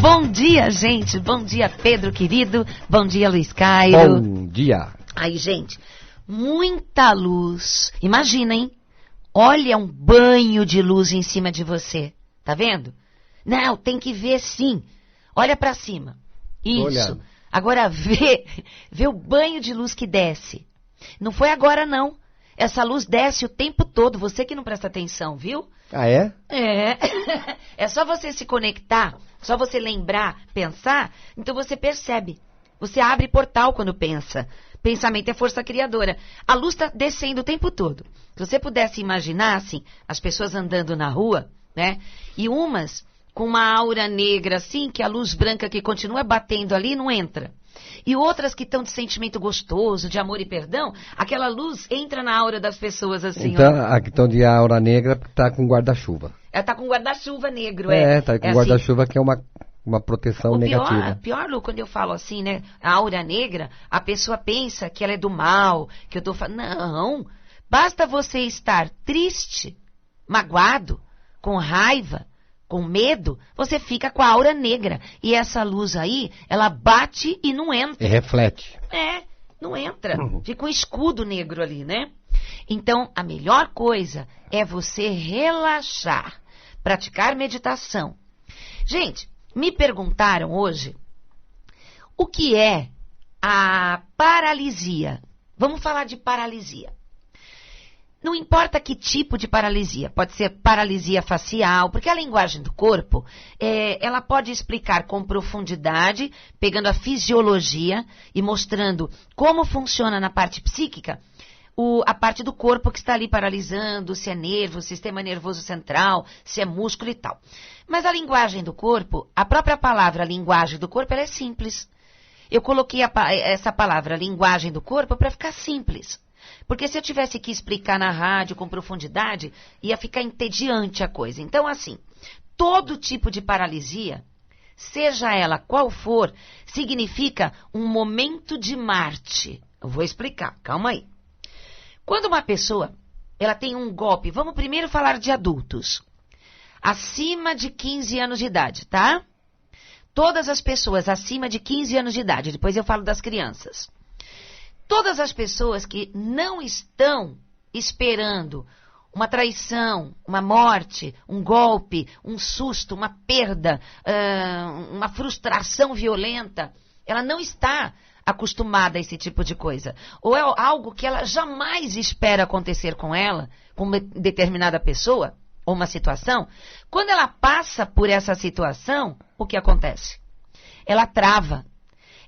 Bom dia, gente. Bom dia, Pedro, querido. Bom dia, Luiz Cairo. Bom dia. Aí, gente, muita luz. Imagina, hein? Olha um banho de luz em cima de você. Tá vendo? Não, tem que ver sim. Olha pra cima. Isso. Olhando. Agora vê o banho de luz que desce. Não foi agora, não. Essa luz desce o tempo todo. Você que não presta atenção, viu? Ah, é? É. É só você se conectar, só você lembrar, pensar, então você percebe. Você abre portal quando pensa. Pensamento é força criadora. A luz está descendo o tempo todo. Se você pudesse imaginar, assim, as pessoas andando na rua, né? E umas com uma aura negra, assim, que a luz branca que continua batendo ali não entra. E outras que estão de sentimento gostoso, de amor e perdão, aquela luz entra na aura das pessoas, assim, então, ó. a que estão de aura negra tá com guarda-chuva. Ela tá com guarda-chuva negro, Tá com assim. guarda-chuva que é uma proteção negativa. Pior, Lu, quando eu falo assim, né, a aura negra, a pessoa pensa que ela é do mal, que eu tô falando. Não, basta você estar triste, magoado, com raiva, com medo, você fica com a aura negra. E essa luz aí, ela bate e não entra. E reflete. Não entra. Fica um escudo negro ali, né? Então, a melhor coisa é você relaxar, praticar meditação. Gente, me perguntaram hoje o que é a paralisia. Vamos falar de paralisia. Não importa que tipo de paralisia, pode ser paralisia facial, porque a linguagem do corpo, ela pode explicar com profundidade, pegando a fisiologia e mostrando como funciona na parte psíquica, a parte do corpo que está ali paralisando, se é nervo, sistema nervoso central, se é músculo e tal. Mas a linguagem do corpo, a própria palavra linguagem do corpo, ela é simples. Eu coloquei essa palavra linguagem do corpo para ficar simples. Porque se eu tivesse que explicar na rádio com profundidade, ia ficar entediante a coisa. Então, assim, todo tipo de paralisia, seja ela qual for, significa um momento de Marte. Eu vou explicar, calma aí. Quando uma pessoa, ela tem um golpe, vamos primeiro falar de adultos, acima de 15 anos de idade, tá? Todas as pessoas acima de 15 anos de idade, depois eu falo das crianças. Todas as pessoas que não estão esperando uma traição, uma morte, um golpe, um susto, uma perda, uma frustração violenta, ela não está acostumada a esse tipo de coisa. Ou é algo que ela jamais espera acontecer com ela, com uma determinada pessoa, ou uma situação. Quando ela passa por essa situação, o que acontece? Ela trava,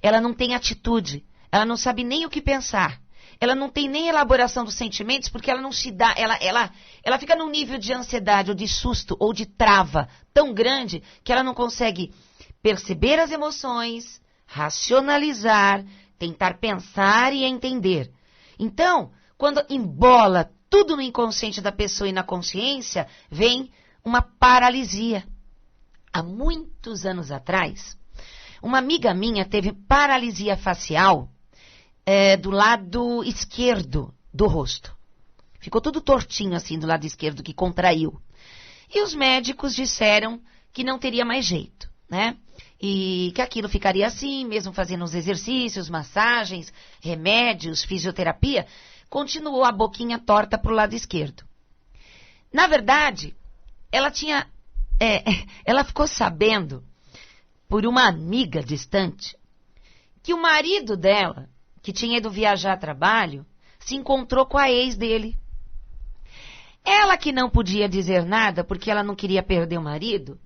ela não tem atitude. Ela não sabe nem o que pensar. Ela não tem nem elaboração dos sentimentos, porque ela não se dá, ela fica num nível de ansiedade, ou de susto, ou de trava tão grande, que ela não consegue perceber as emoções, racionalizar, tentar pensar e entender. Então, quando embola tudo no inconsciente da pessoa e na consciência, vem uma paralisia. Há muitos anos atrás, uma amiga minha teve paralisia facial, do lado esquerdo do rosto. Ficou tudo tortinho assim do lado esquerdo, que contraiu. E os médicos disseram que não teria mais jeito, né? E que aquilo ficaria assim, mesmo fazendo os exercícios, massagens, remédios, fisioterapia, continuou a boquinha torta para o lado esquerdo. Na verdade, ela ficou sabendo, por uma amiga distante, que o marido dela, que tinha ido viajar a trabalho, se encontrou com a ex dele. Ela que não podia dizer nada, porque ela não queria perder o marido,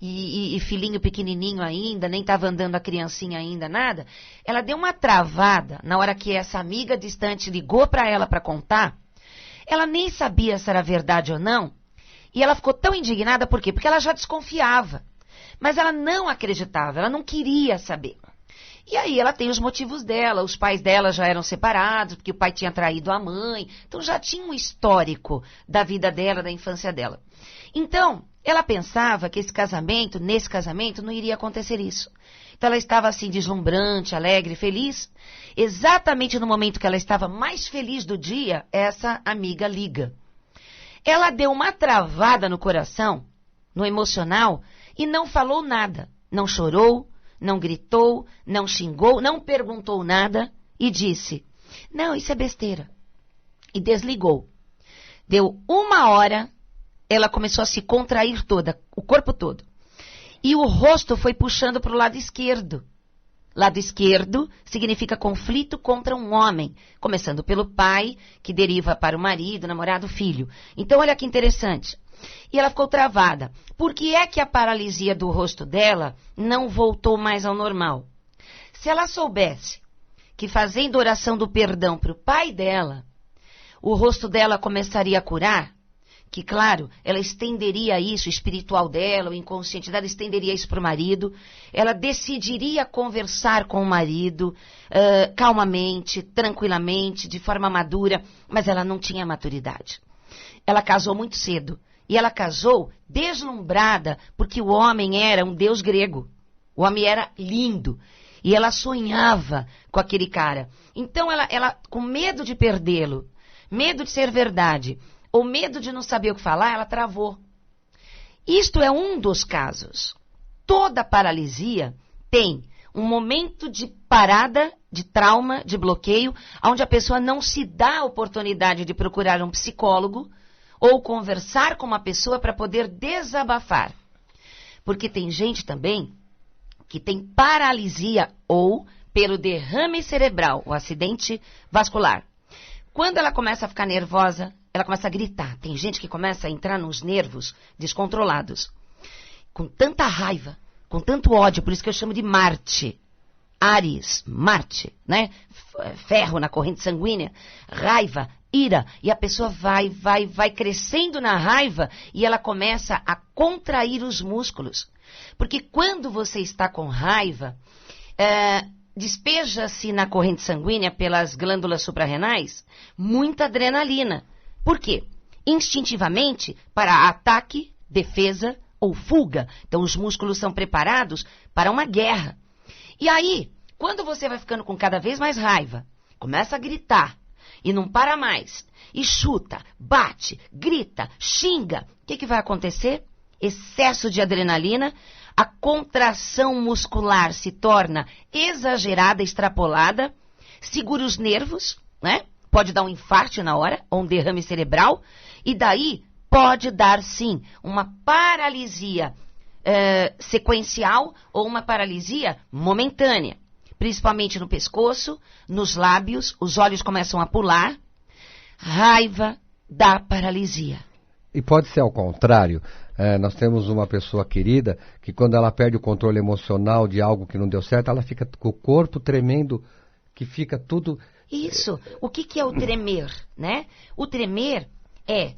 e filhinho pequenininho ainda, nem estava andando a criancinha ainda, nada, ela deu uma travada na hora que essa amiga distante ligou para ela para contar. Ela nem sabia se era verdade ou não, e ela ficou tão indignada, por quê? Porque ela já desconfiava, mas ela não acreditava, ela não queria saber. E aí ela tem os motivos dela, os pais dela já eram separados, porque o pai tinha traído a mãe, então já tinha um histórico da vida dela, da infância dela. Então, ela pensava que nesse casamento, não iria acontecer isso. Então ela estava assim, deslumbrante, alegre, feliz. Exatamente no momento que ela estava mais feliz do dia, essa amiga liga. Ela deu uma travada no coração, no emocional, e não falou nada. não chorou, não gritou, não xingou, não perguntou nada e disse, não, isso é besteira. E desligou. Deu 1 hora, ela começou a se contrair toda, o corpo todo. E o rosto foi puxando para o lado esquerdo. Lado esquerdo significa conflito contra um homem, começando pelo pai, que deriva para o marido, namorado, filho. Então, olha que interessante. E ela ficou travada. Por que é que a paralisia do rosto dela não voltou mais ao normal? Se ela soubesse que fazendo oração do perdão para o pai dela, o rosto dela começaria a curar, que, claro, ela estenderia isso, o espiritual dela, o inconsciente dela, estenderia isso para o marido. Ela decidiria conversar com o marido calmamente, tranquilamente, de forma madura, mas ela não tinha maturidade. Ela casou muito cedo. E ela casou deslumbrada, porque o homem era um deus grego. O homem era lindo. E ela sonhava com aquele cara. Então, ela com medo de perdê-lo, medo de ser verdade, ou medo de não saber o que falar, ela travou. Isto é um dos casos. Toda paralisia tem um momento de parada, de trauma, de bloqueio, onde a pessoa não se dá a oportunidade de procurar um psicólogo ou conversar com uma pessoa para poder desabafar. Porque tem gente também que tem paralisia ou pelo derrame cerebral, o acidente vascular. Quando ela começa a ficar nervosa, ela começa a gritar. Tem gente que começa a entrar nos nervos descontrolados. Com tanta raiva, com tanto ódio, por isso que eu chamo de Marte. Áries, Marte, né? Ferro na corrente sanguínea, raiva, ira. E a pessoa vai crescendo na raiva e ela começa a contrair os músculos. Porque quando você está com raiva, despeja-se na corrente sanguínea pelas glândulas suprarrenais muita adrenalina. Por quê? Instintivamente, para ataque, defesa ou fuga. Então, os músculos são preparados para uma guerra. E aí, quando você vai ficando com cada vez mais raiva, começa a gritar e não para mais, e chuta, bate, grita, xinga, o que vai acontecer? Excesso de adrenalina, a contração muscular se torna exagerada, extrapolada, segura os nervos, né? Pode dar um infarto na hora, ou um derrame cerebral, e daí pode dar, sim, uma paralisia sequencial ou uma paralisia momentânea. Principalmente no pescoço, nos lábios, os olhos começam a pular. Raiva da paralisia. E pode ser ao contrário. Nós temos uma pessoa querida que quando ela perde o controle emocional de algo que não deu certo, ela fica com o corpo tremendo, que fica tudo... Isso. O que é o tremer, né? O tremer é,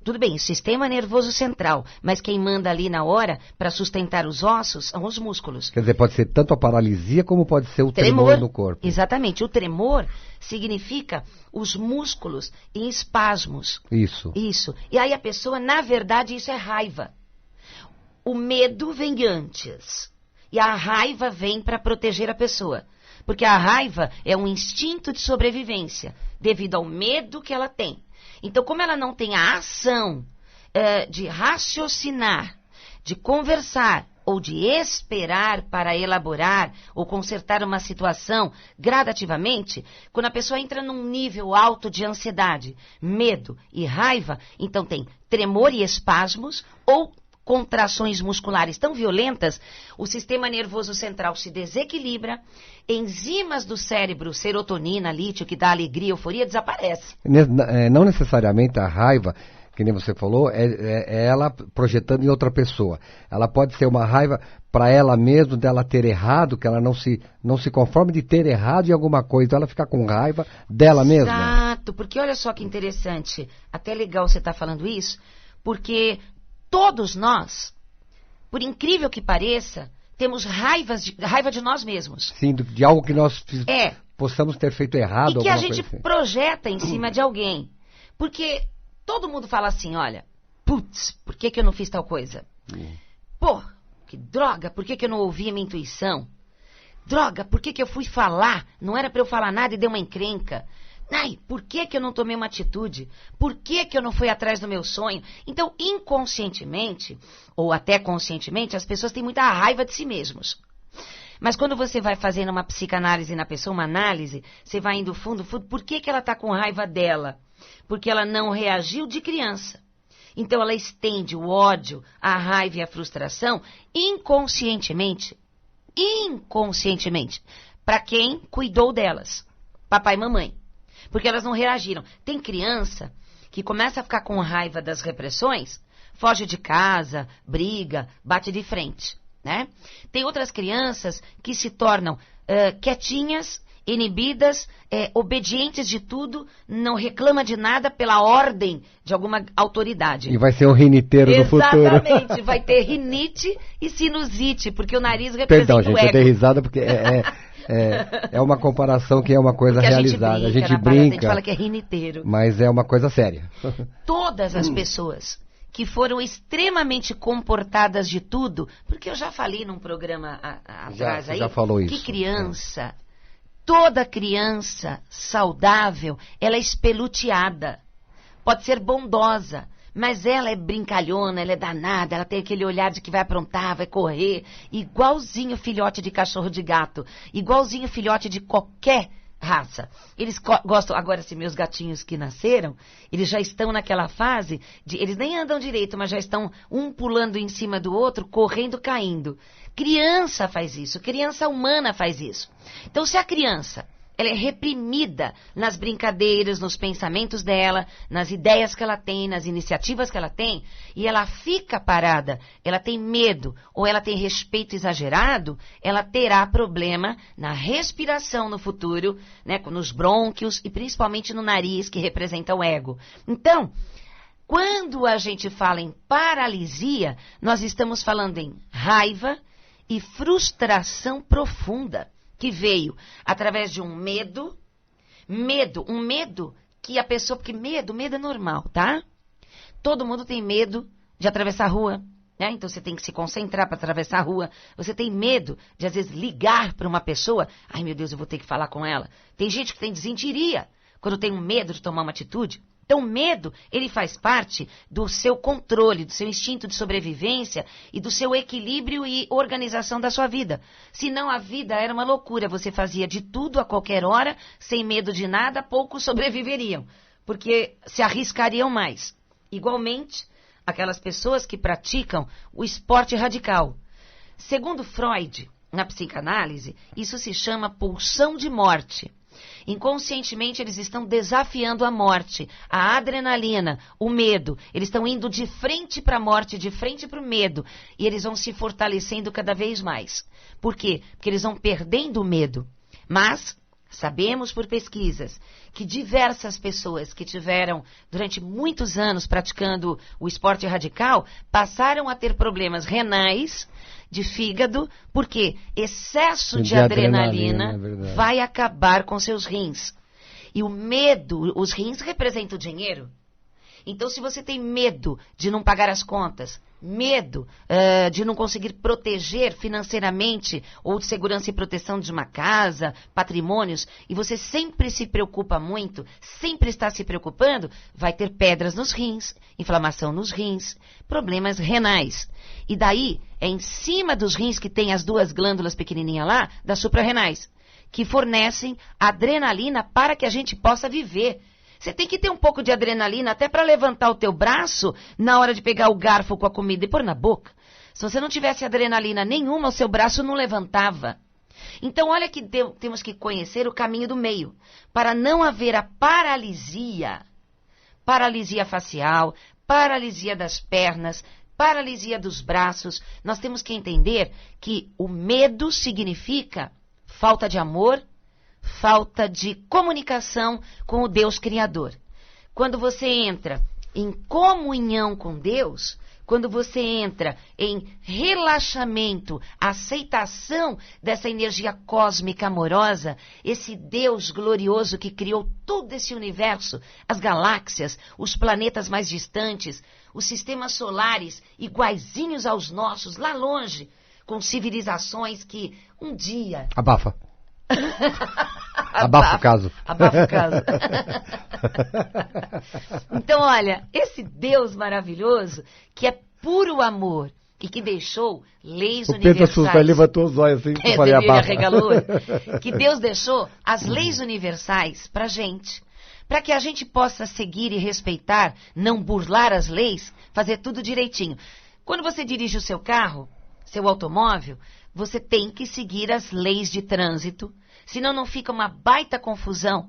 tudo bem, o sistema nervoso central, mas quem manda ali na hora para sustentar os ossos são os músculos. Quer dizer, pode ser tanto a paralisia como pode ser o tremor no corpo. Exatamente. O tremor significa os músculos em espasmos. Isso. Isso. E aí a pessoa, na verdade, isso é raiva. O medo vem antes. E a raiva vem para proteger a pessoa. Porque a raiva é um instinto de sobrevivência, devido ao medo que ela tem. Então, como ela não tem a ação de raciocinar, de conversar ou de esperar para elaborar ou consertar uma situação gradativamente, quando a pessoa entra num nível alto de ansiedade, medo e raiva, então tem tremor e espasmos ou contrações musculares tão violentas, o sistema nervoso central se desequilibra, enzimas do cérebro, serotonina, lítio, que dá alegria, euforia, desaparece. Não necessariamente a raiva, que nem você falou, é ela projetando em outra pessoa. Ela pode ser uma raiva para ela mesma, dela ter errado, que ela não se conforma de ter errado em alguma coisa, então ela fica com raiva dela mesma. Exato, porque olha só que interessante, até legal você estar falando isso, porque todos nós, por incrível que pareça, temos raiva de nós mesmos. Sim, de algo que nós possamos ter feito errado. E que a gente projeta em cima de alguém. Porque todo mundo fala assim, olha, putz, por que eu não fiz tal coisa? Pô, que droga, por que eu não ouvi a minha intuição? Droga, por que eu fui falar? Não era para eu falar nada e deu uma encrenca. Ai, por que eu não tomei uma atitude? Por que eu não fui atrás do meu sonho? Então, inconscientemente, ou até conscientemente, as pessoas têm muita raiva de si mesmos. Mas quando você vai fazendo uma psicanálise na pessoa, uma análise, você vai indo fundo, por que ela está com raiva dela? Porque ela não reagiu de criança. Então ela estende o ódio, a raiva e a frustração inconscientemente, para quem cuidou delas, papai e mamãe. Porque elas não reagiram. Tem criança que começa a ficar com raiva das repressões, foge de casa, briga, bate de frente, né? Tem outras crianças que se tornam quietinhas, inibidas, obedientes de tudo, não reclama de nada pela ordem de alguma autoridade. E vai ser um riniteiro no futuro. Exatamente, vai ter rinite e sinusite, porque o nariz representa Perdão, o gente, ego. eu dei risada porque é uma comparação que é uma coisa Porque realizada. A gente a brinca, gente fala que é riniteiro. mas é uma coisa séria. Todas as pessoas que foram extremamente comportadas de tudo, porque eu já falei num programa atrás aí, já falou que isso. criança, toda criança saudável, ela é espeluteada, pode ser bondosa, mas ela é brincalhona, ela é danada, ela tem aquele olhar de que vai aprontar, vai correr, igualzinho filhote de cachorro de gato, igualzinho filhote de qualquer raça. Eles gostam, agora se meus gatinhos que nasceram, eles já estão naquela fase de, eles nem andam direito, mas já estão um pulando em cima do outro, correndo, caindo. Criança faz isso, criança humana faz isso. Então se a criança, ela é reprimida nas brincadeiras, nos pensamentos dela, nas ideias que ela tem, nas iniciativas que ela tem, e ela fica parada, ela tem medo ou ela tem respeito exagerado, ela terá problema na respiração no futuro, né, nos brônquios e principalmente no nariz, que representa o ego. Então, quando a gente fala em paralisia, nós estamos falando em raiva e frustração profunda, que veio através de um medo que a pessoa, porque medo é normal, tá? Todo mundo tem medo de atravessar a rua, né? Então você tem que se concentrar para atravessar a rua. Você tem medo de, às vezes, ligar para uma pessoa. Ai, meu Deus, eu vou ter que falar com ela. Tem gente que tem desentiria quando tem um medo de tomar uma atitude. Então, o medo, ele faz parte do seu controle, do seu instinto de sobrevivência e do seu equilíbrio e organização da sua vida. Senão, a vida era uma loucura. Você fazia de tudo a qualquer hora, sem medo de nada, poucos sobreviveriam, porque se arriscariam mais. Igualmente, aquelas pessoas que praticam o esporte radical. Segundo Freud, na psicanálise, isso se chama pulsão de morte. Inconscientemente, eles estão desafiando a morte, a adrenalina, o medo. Eles estão indo de frente para a morte, de frente para o medo. E eles vão se fortalecendo cada vez mais. Por quê? Porque eles vão perdendo o medo. Mas sabemos por pesquisas que diversas pessoas que tiveram durante muitos anos praticando o esporte radical passaram a ter problemas renais, de fígado, porque excesso de adrenalina vai acabar com seus rins. E o medo, os rins representam o dinheiro. Então, se você tem medo de não pagar as contas, medo de não conseguir proteger financeiramente ou de segurança e proteção de uma casa, patrimônios, e você sempre se preocupa muito, sempre está se preocupando, vai ter pedras nos rins, inflamação nos rins, problemas renais. E daí, é em cima dos rins que tem as duas glândulas pequenininhas lá, das suprarrenais, que fornecem adrenalina para que a gente possa viver. Você tem que ter um pouco de adrenalina até para levantar o teu braço na hora de pegar o garfo com a comida e pôr na boca. Se você não tivesse adrenalina nenhuma, o seu braço não levantava. Então, olha que temos que conhecer o caminho do meio, para não haver a paralisia facial, paralisia das pernas, paralisia dos braços. Nós temos que entender que o medo significa falta de amor, falta de comunicação com o Deus Criador. Quando você entra em comunhão com Deus, quando você entra em relaxamento, aceitação dessa energia cósmica amorosa, esse Deus glorioso que criou todo esse universo, as galáxias, os planetas mais distantes, os sistemas solares iguaizinhos aos nossos, lá longe, com civilizações que um dia... Abafa. Abafa o caso. Abafa o caso. Então, olha, esse Deus maravilhoso, que é puro amor e que deixou leis universais. O Pedro Assunção levantou os olhos assim, que eu falei abafa. Arregalou. Que Deus deixou as leis universais pra gente. Para que a gente possa seguir e respeitar, não burlar as leis, fazer tudo direitinho. Quando você dirige o seu carro, seu automóvel, você tem que seguir as leis de trânsito, senão não fica uma baita confusão.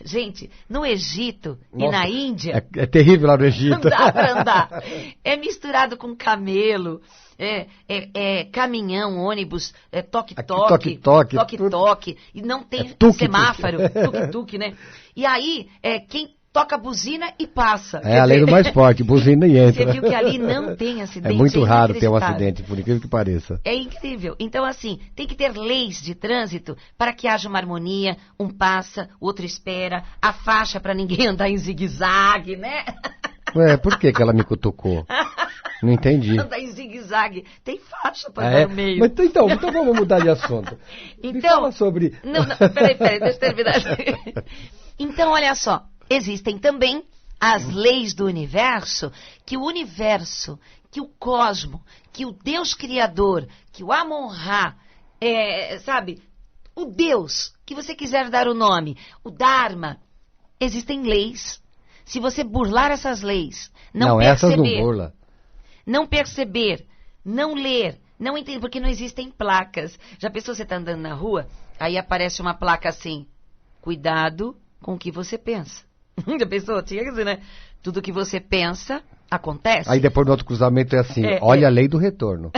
Gente, no Egito e na Índia... É terrível lá no Egito. Não dá pra andar. É misturado com camelo, caminhão, ônibus, toque-toque, e não tem semáforo, tuk-tuk, né? E aí, quem toca buzina e passa. É a lei do mais forte, buzina e entra. Você viu que ali não tem acidente. É muito raro ter um acidente, por incrível que pareça. É incrível. Então, assim, tem que ter leis de trânsito para que haja uma harmonia, um passa, o outro espera, a faixa para ninguém andar em zigue-zague, né? Ué, por que ela me cutucou? Não entendi. Andar em zigue-zague. Tem faixa para andar no meio. Mas, então vamos mudar de assunto. Me fala sobre... Não, peraí, deixa eu terminar. Então, olha só. Existem também as leis do universo, que o cosmo, que o Deus Criador, que o Amon-Ra, sabe, o Deus, que você quiser dar o nome, o Dharma, existem leis. Se você burlar essas leis, não perceber, essas não burla. Não perceber, não ler, não entender, porque não existem placas. Já pensou, você está andando na rua, aí aparece uma placa assim, cuidado com o que você pensa. Já pensou? Tinha que dizer, né? Tudo que você pensa, acontece. Aí depois no outro cruzamento é assim, olha a lei do retorno.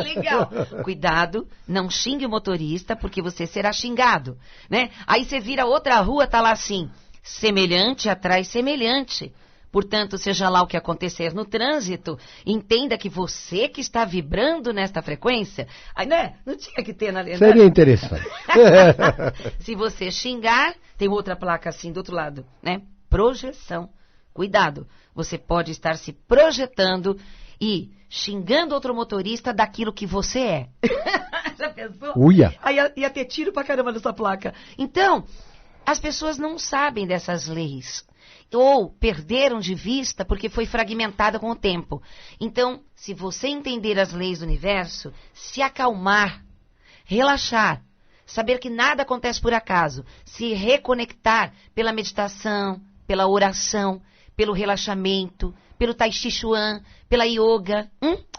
Legal. Cuidado, não xingue o motorista, porque você será xingado, né? Aí você vira outra rua, tá lá assim, semelhante atrai semelhante. Portanto, seja lá o que acontecer no trânsito, entenda que você que está vibrando nesta frequência, aí, né? Não tinha que ter na lei. Seria interessante. Se você xingar, tem outra placa assim do outro lado, né? Projeção. Cuidado, você pode estar se projetando e xingando outro motorista daquilo que você é. Já pensou? Uia. Aí ia ter tiro pra caramba nessa placa. Então, as pessoas não sabem dessas leis. Ou perderam de vista porque foi fragmentada com o tempo. Então, se você entender as leis do universo, se acalmar, relaxar, saber que nada acontece por acaso, se reconectar pela meditação, pela oração, pelo relaxamento, pelo Tai Chi Chuan, pela yoga.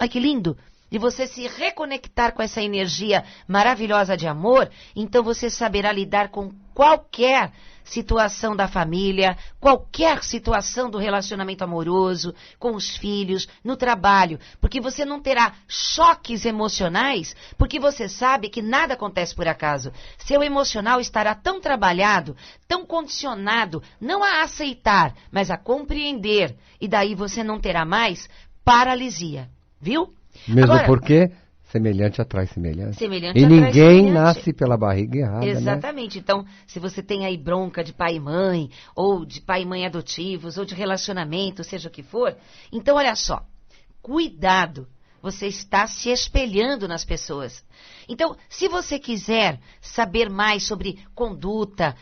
Ai, que lindo! E você se reconectar com essa energia maravilhosa de amor, então você saberá lidar com qualquer situação da família, qualquer situação do relacionamento amoroso, com os filhos, no trabalho, porque você não terá choques emocionais, porque você sabe que nada acontece por acaso. Seu emocional estará tão trabalhado, tão condicionado, não a aceitar, mas a compreender, e daí você não terá mais paralisia, viu? Mesmo agora, porque semelhante atrai semelhante. Semelhante e atrai ninguém semelhante. nasce pela barriga errada, exatamente. Né? Então, se você tem aí bronca de pai e mãe, ou de pai e mãe adotivos, ou de relacionamento, seja o que for, então olha só, cuidado, você está se espelhando nas pessoas. Então, se você quiser saber mais sobre conduta,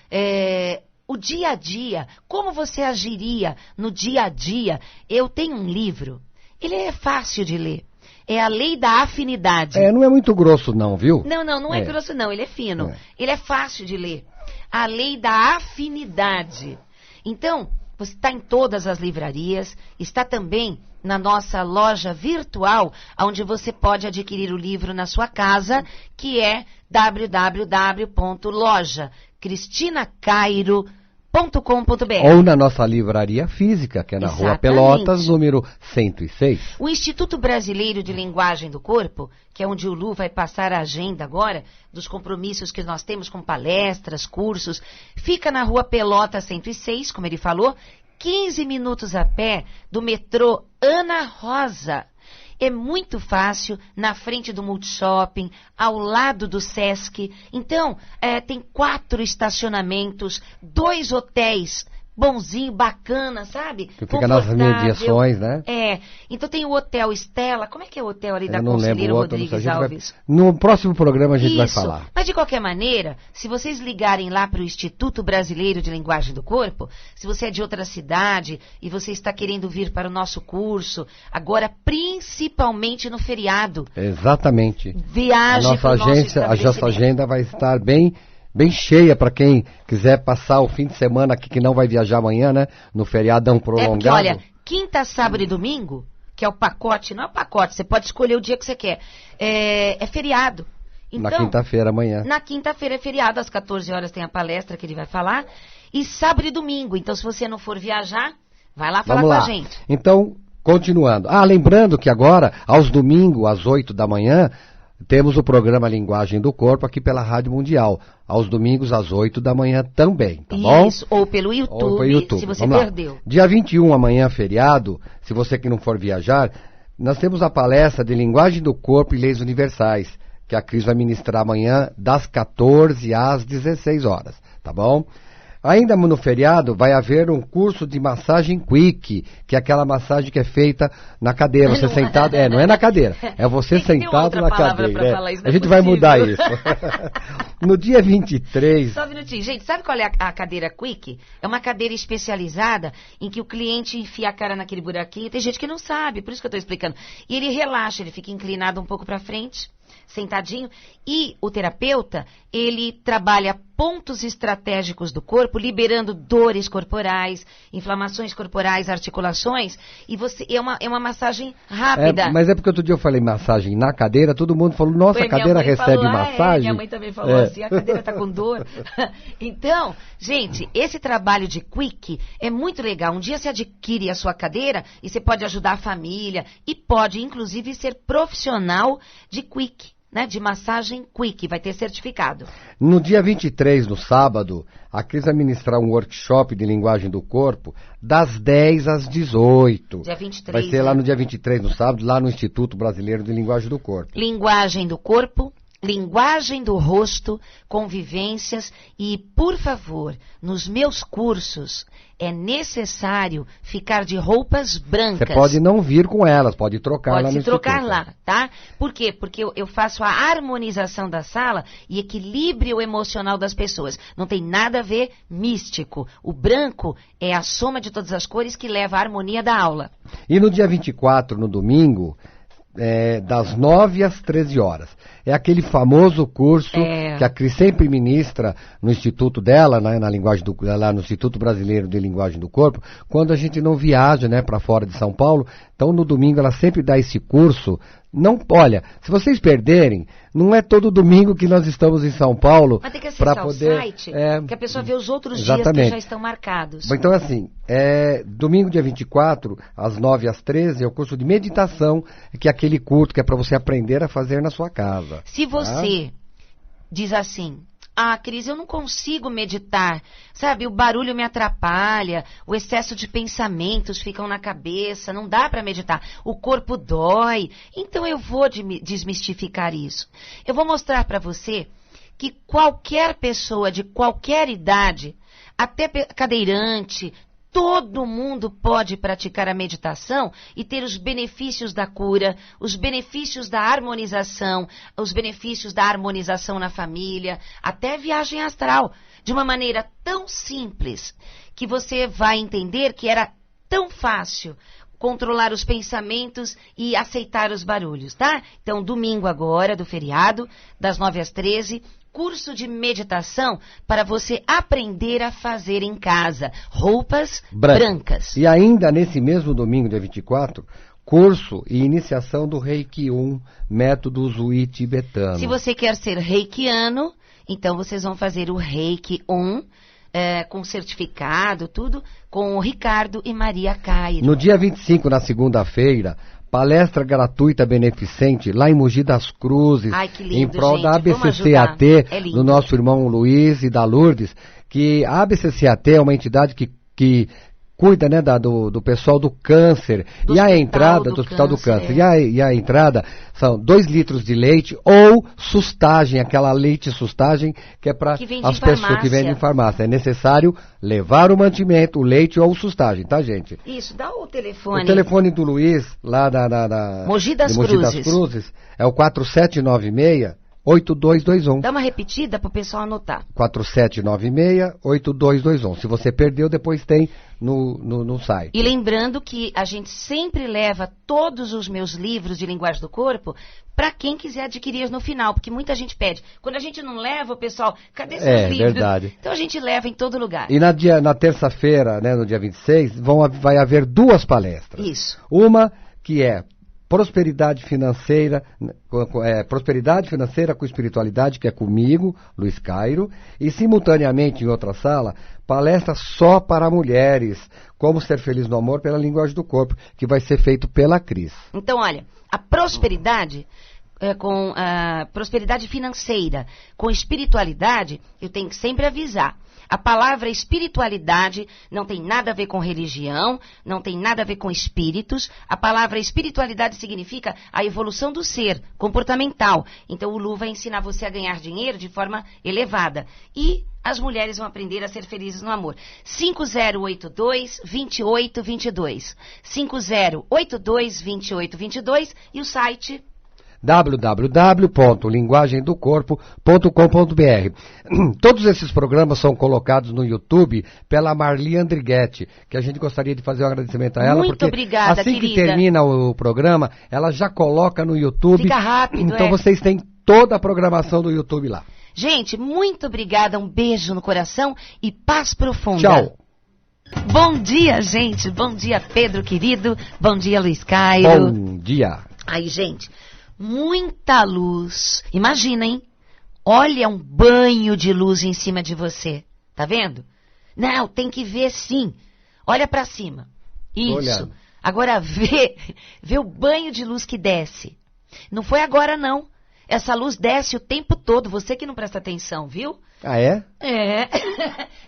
o dia a dia, como você agiria no dia a dia, eu tenho um livro, ele é fácil de ler. É a lei da afinidade. Não é muito grosso não, viu? Não é grosso não, ele é fino. Ele é fácil de ler. A lei da afinidade. Então, você está em todas as livrarias, está também na nossa loja virtual, onde você pode adquirir o livro na sua casa, que é www.lojacristinacairo.com.br. Ou na nossa livraria física, que é na Rua Pelotas, número 106. O Instituto Brasileiro de Linguagem do Corpo, que é onde o Lu vai passar a agenda agora, dos compromissos que nós temos com palestras, cursos, fica na Rua Pelotas 106, como ele falou, 15 minutos a pé do metrô Ana Rosa. É muito fácil, na frente do Multishopping, ao lado do Sesc. Então, tem 4 estacionamentos, 2 hotéis bonzinho, bacana, sabe? Que fica nas mediações, né? Então tem o Hotel Estela. Como é que é o hotel ali da não Conselheiro lembro Rodrigues Alves? No próximo programa a gente vai Isso. falar. Mas de qualquer maneira, se vocês ligarem lá para o Instituto Brasileiro de Linguagem do Corpo, se você é de outra cidade e você está querendo vir para o nosso curso, agora principalmente no feriado. Exatamente. Viaje para o nosso estabelecimento. A nossa agenda vai estar bem cheia para quem quiser passar o fim de semana aqui, que não vai viajar amanhã, né? No feriadão prolongado. Porque, olha, quinta, sábado e domingo, que é o pacote, não é o pacote, você pode escolher o dia que você quer. É feriado. Então, na quinta-feira amanhã. Na quinta-feira é feriado, às 14 horas tem a palestra que ele vai falar. E sábado e domingo. Então, se você não for viajar, vai lá falar com a gente. Então, continuando. Lembrando que agora, aos domingos, às 8 da manhã, temos o programa Linguagem do Corpo aqui pela Rádio Mundial. Aos domingos, às 8 da manhã também, tá bom? Isso, ou pelo YouTube, se você perdeu. Dia 21, amanhã, feriado, se você que não for viajar, nós temos a palestra de Linguagem do Corpo e Leis Universais, que a Cris vai ministrar amanhã, das 14 às 16 horas, tá bom? Ainda no feriado vai haver um curso de massagem quick, que é aquela massagem que é feita na cadeira, você sentado, não é na cadeira, é você sentado na cadeira. A gente vai mudar isso. No dia 23... Só um minutinho, gente, sabe qual é a cadeira quick? É uma cadeira especializada em que o cliente enfia a cara naquele buraquinho, tem gente que não sabe, por isso que eu estou explicando. E ele relaxa, ele fica inclinado um pouco para frente, sentadinho, e o terapeuta, ele trabalha pontos estratégicos do corpo, liberando dores corporais, inflamações corporais, articulações, e é uma massagem rápida. Mas é porque outro dia eu falei massagem na cadeira, todo mundo falou, nossa, a cadeira recebe massagem. Minha mãe também falou assim, a cadeira está com dor. Então, gente, esse trabalho de quick é muito legal. Um dia você adquire a sua cadeira e você pode ajudar a família e pode, inclusive, ser profissional de quick. Né, de massagem quick, vai ter certificado. No dia 23, no sábado, a Cris vai ministrar um workshop de linguagem do corpo das 10 às 18. Dia 23. Vai ser lá no dia 23, no sábado, lá no Instituto Brasileiro de Linguagem do Corpo. Linguagem do corpo, linguagem do rosto, convivências e, por favor, nos meus cursos é necessário ficar de roupas brancas. Você pode não vir com elas, pode trocar lá no Pode se trocar instituto. lá, tá? Por quê? Porque eu faço a harmonização da sala e equilíbrio emocional das pessoas. Não tem nada a ver místico. O branco é a soma de todas as cores que leva à harmonia da aula. E no dia 24, no domingo, das 9 às 13 horas. É aquele famoso curso que a Cris sempre ministra no instituto dela, né, lá no Instituto Brasileiro de Linguagem do Corpo, quando a gente não viaja, né, para fora de São Paulo. Então, no domingo, ela sempre dá esse curso. Olha, se vocês perderem, não é todo domingo que nós estamos em São Paulo. Mas tem que acessar o site, que a pessoa vê os outros dias que já estão marcados. Então, assim, domingo, dia 24, às 9 às 13, é o curso de meditação, que é aquele curso que é para você aprender a fazer na sua casa. Se você diz assim, Cris, eu não consigo meditar, sabe, o barulho me atrapalha, o excesso de pensamentos ficam na cabeça, não dá para meditar, o corpo dói, então eu vou desmistificar isso. Eu vou mostrar para você que qualquer pessoa de qualquer idade, até cadeirante, todo mundo pode praticar a meditação e ter os benefícios da cura, os benefícios da harmonização, os benefícios da harmonização na família, até viagem astral, de uma maneira tão simples que você vai entender que era tão fácil controlar os pensamentos e aceitar os barulhos, tá? Então, domingo agora, do feriado, das 9 às 13, curso de meditação para você aprender a fazer em casa. Roupas brancas. E ainda nesse mesmo domingo, dia 24, curso e iniciação do Reiki 1, método Usui tibetano. Se você quer ser reikiano, então vocês vão fazer o Reiki 1, com certificado, tudo, com o Ricardo e Maria Cairo. No dia 25, na segunda-feira, palestra gratuita beneficente lá em Mogi das Cruzes. Ai, que lindo, em prol gente. Da ABCCAT, do nosso irmão Luiz e da Lourdes, que a ABCCAT é uma entidade que cuida, né, do pessoal do câncer. Do e a hospital entrada do do Hospital do Câncer, Câncer. E a entrada são 2 litros de leite ou sustagem, aquela leite sustagem que é para Que vende as em pessoas que farmácia. vendem em farmácia. É necessário levar o mantimento, o leite ou sustagem, tá, gente? Isso, dá o telefone. O telefone do Luiz, lá da Mogi das de Mogi das Cruzes. Cruzes, é o 4796-8221. Dá uma repetida para o pessoal anotar. 4796-8221. Se você perdeu, depois tem no site. E lembrando que a gente sempre leva todos os meus livros de linguagem do corpo para quem quiser adquirir no final, porque muita gente pede. Quando a gente não leva, o pessoal, cadê seus livros? Verdade. Então a gente leva em todo lugar. E na terça-feira, né, no dia 26, vai haver 2 palestras. Isso. Uma que é prosperidade financeira com espiritualidade, que é comigo, Luiz Cairo, e simultaneamente em outra sala, palestra só para mulheres, como ser feliz no amor pela linguagem do corpo, que vai ser feito pela Cris. Então, olha, a prosperidade com a prosperidade financeira, com espiritualidade, eu tenho que sempre avisar. A palavra espiritualidade não tem nada a ver com religião, não tem nada a ver com espíritos. A palavra espiritualidade significa a evolução do ser, comportamental. Então o Lu vai ensinar você a ganhar dinheiro de forma elevada. E as mulheres vão aprender a ser felizes no amor. 5082-2822. 5082-2822 e o site www.linguagemdocorpo.com.br. Todos esses programas são colocados no YouTube pela Marli Andrighetti, que a gente gostaria de fazer um agradecimento a ela. Muito porque obrigada, assim querida. que termina o programa, ela já coloca no YouTube. Fica rápido, então vocês têm toda a programação do YouTube lá. Gente, muito obrigada, um beijo no coração e paz profunda. Tchau. Bom dia, gente. Bom dia, Pedro querido. Bom dia, Luiz Cairo. Bom dia. Aí, gente, muita luz. Imagina, hein? Olha um banho de luz em cima de você. Tá vendo? Não, tem que ver sim. Olha pra cima. Isso. Olhando. Agora vê o banho de luz que desce. Não foi agora, não. Essa luz desce o tempo todo. Você que não presta atenção, viu? Ah, é? É.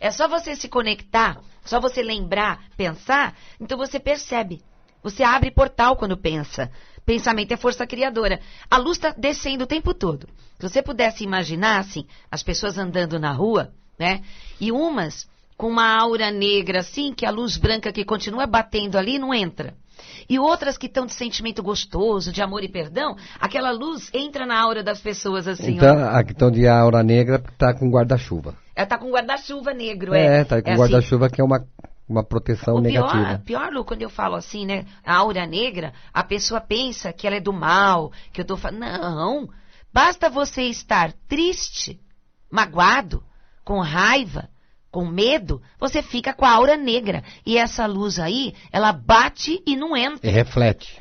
É só você se conectar, só você lembrar, pensar, então você percebe. Você abre portal quando pensa. Pensamento é força criadora. A luz está descendo o tempo todo. Se você pudesse imaginar, assim, as pessoas andando na rua, né? E umas com uma aura negra, assim, que a luz branca que continua batendo ali não entra. E outras que estão de sentimento gostoso, de amor e perdão, aquela luz entra na aura das pessoas, assim, Então, ó. a que estão de aura negra tá com guarda-chuva. Ela tá com guarda-chuva negro, Tá com é guarda-chuva que é uma proteção negativa. Pior, Lu, quando eu falo assim, né, a aura negra, a pessoa pensa que ela é do mal, que eu tô falando. Não, basta você estar triste, magoado, com raiva, com medo, você fica com a aura negra. E essa luz aí, ela bate e não entra. E reflete.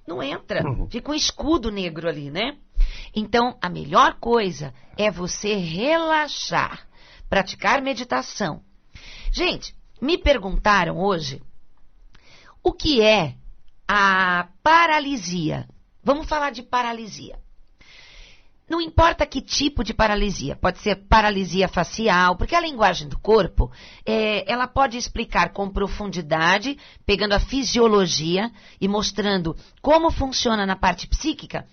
Não entra. Fica um escudo negro ali, né? Então, a melhor coisa é você relaxar, praticar meditação. Gente, me perguntaram hoje o que é a paralisia. Vamos falar de paralisia. Não importa que tipo de paralisia, pode ser paralisia facial, porque a linguagem do corpo, ela pode explicar com profundidade, pegando a fisiologia e mostrando como funciona na parte psíquica,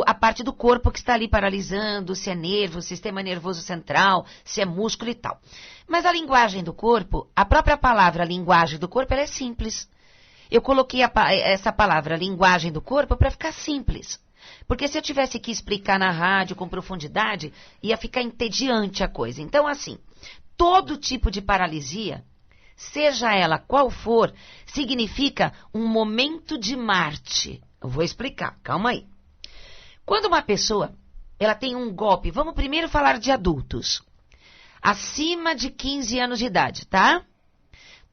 a parte do corpo que está ali paralisando, se é nervo, sistema nervoso central, se é músculo e tal. Mas a linguagem do corpo, a própria palavra linguagem do corpo, ela é simples. Eu coloquei essa palavra linguagem do corpo para ficar simples. Porque se eu tivesse que explicar na rádio com profundidade, ia ficar entediante a coisa. Então, assim, todo tipo de paralisia, seja ela qual for, significa um momento de Marte. Eu vou explicar, calma aí. Quando uma pessoa, ela tem um golpe, vamos primeiro falar de adultos, acima de 15 anos de idade, tá?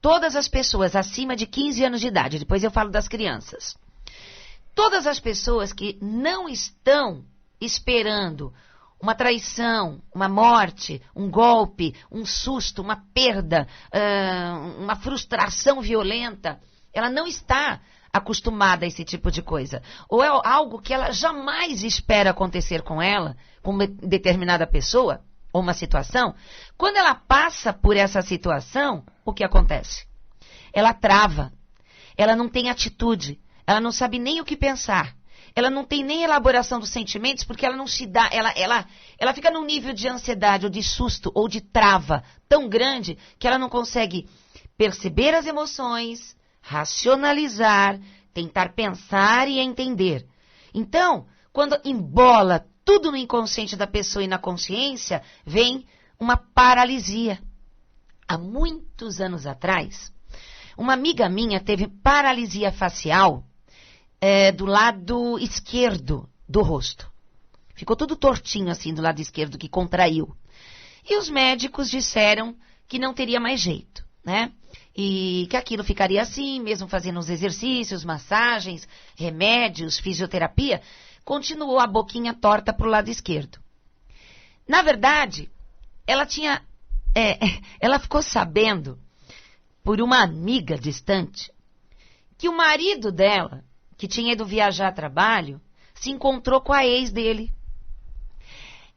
Todas as pessoas acima de 15 anos de idade, depois eu falo das crianças. Todas as pessoas que não estão esperando uma traição, uma morte, um golpe, um susto, uma perda, uma frustração violenta, ela não está acostumada a esse tipo de coisa. Ou é algo que ela jamais espera acontecer com ela, com uma determinada pessoa, ou uma situação. Quando ela passa por essa situação, o que acontece? ela trava, ela não tem atitude, ela não sabe nem o que pensar, ela não tem nem elaboração dos sentimentos, porque ela não se dá, ela fica num nível de ansiedade ou de susto ou de trava tão grande que ela não consegue perceber as emoções, racionalizar, tentar pensar e entender. Então, quando embola tudo no inconsciente da pessoa e na consciência, vem uma paralisia. Há muitos anos atrás, uma amiga minha teve paralisia facial do lado esquerdo do rosto. Ficou tudo tortinho assim do lado esquerdo, que contraiu. E os médicos disseram que não teria mais jeito, né? E que aquilo ficaria assim, mesmo fazendo os exercícios, massagens, remédios, fisioterapia, continuou a boquinha torta para o lado esquerdo. Na verdade, ela ficou sabendo, por uma amiga distante, que o marido dela, que tinha ido viajar a trabalho, se encontrou com a ex dele.